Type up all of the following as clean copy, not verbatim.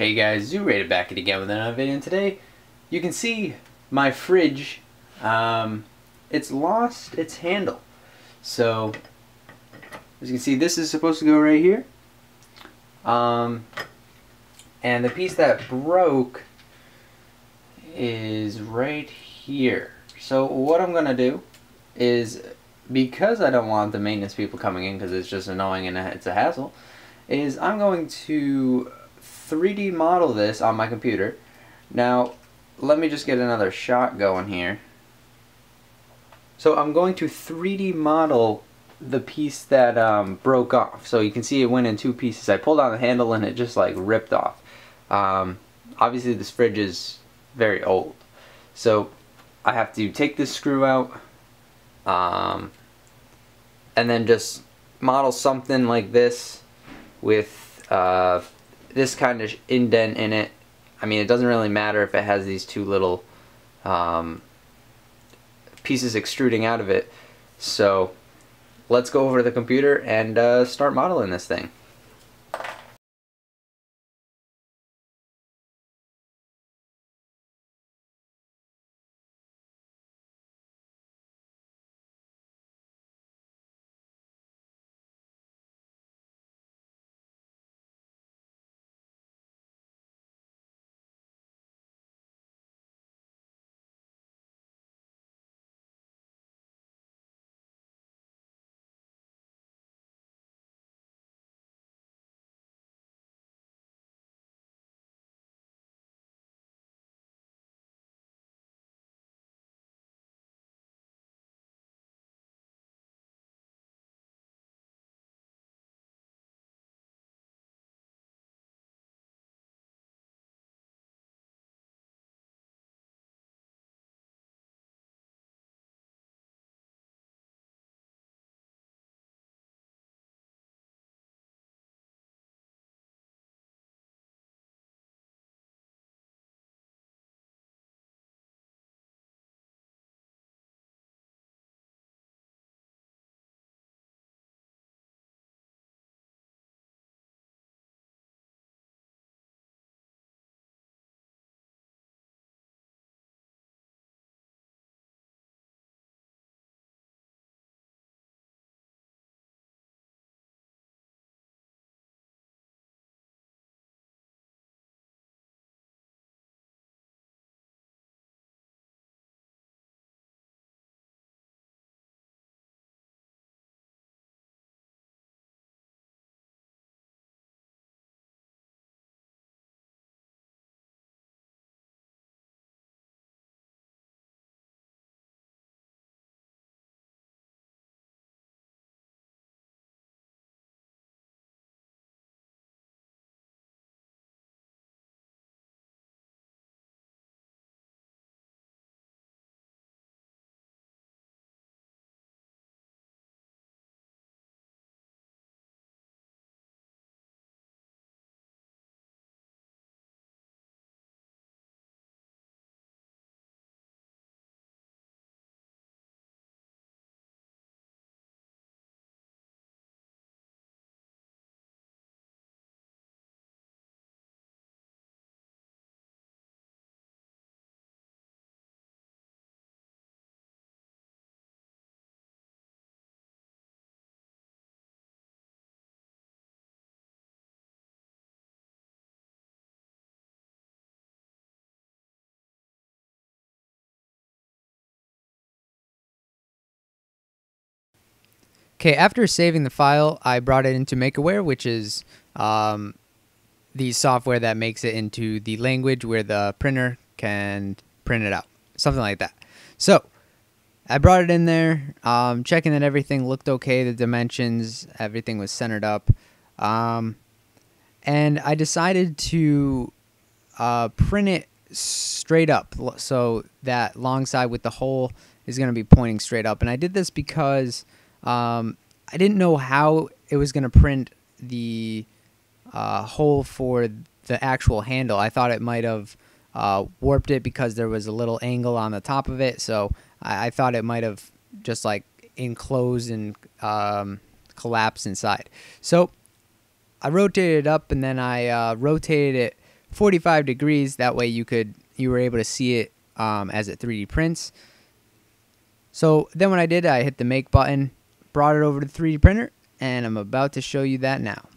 Hey guys, ZooRated back again with another video, and today you can see my fridge, it's lost its handle. So, as you can see, this is supposed to go right here. And the piece that broke is right here. So what I'm going to do is, because I don't want the maintenance people coming in because it's just annoying and it's a hassle, is I'm going to 3D model this on my computer. Now, let me just get another shot going here. So I'm going to 3D model the piece that broke off. So you can see it went in two pieces. I pulled on the handle and it just like ripped off. Obviously this fridge is very old. So I have to take this screw out and then just model something like this with this kind of indent in it. I mean, it doesn't really matter if it has these two little pieces extruding out of it. So let's go over to the computer and start modeling this thing. Okay, after saving the file, I brought it into MakeAware, which is the software that makes it into the language where the printer can print it out, something like that. So I brought it in there, checking that everything looked okay, the dimensions, everything was centered up, and I decided to print it straight up, so that long side with the hole is going to be pointing straight up. And I did this because I didn't know how it was going to print the hole for the actual handle. I thought it might have warped it because there was a little angle on the top of it. So I thought it might have just like enclosed and collapsed inside. So I rotated it up, and then I rotated it 45 degrees. That way you were able to see it as it 3D prints. So then what I did, I hit the make button, brought it over to the 3D printer, and I'm about to show you that now.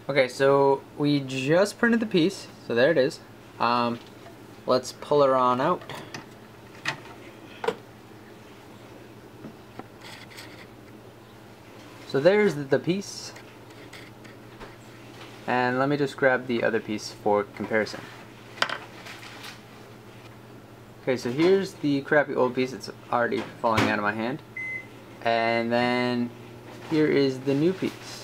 Okay, so we just printed the piece, so there it is. Let's pull her on out. So there's the piece, and let me just grab the other piece for comparison. Okay, so here's the crappy old piece. It's already falling out of my hand, and then here is the new piece.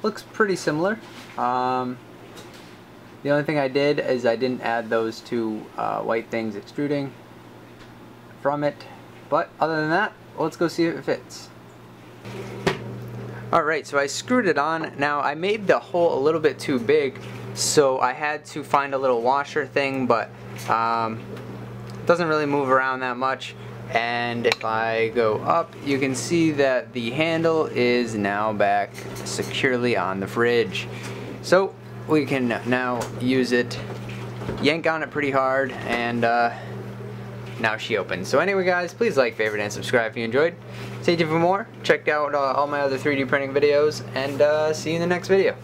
Looks pretty similar. The only thing I did is I didn't add those two white things extruding from it, but other than that, let's go see if it fits. Alright, so I screwed it on. Now I made the hole a little bit too big, so I had to find a little washer thing, but it doesn't really move around that much. And if I go up, you can see that the handle is now back securely on the fridge. So we can now use it, yank on it pretty hard, and now she opens. So anyway guys, please like, favorite, and subscribe if you enjoyed. Stay tuned for more. Check out all my other 3D printing videos, and see you in the next video.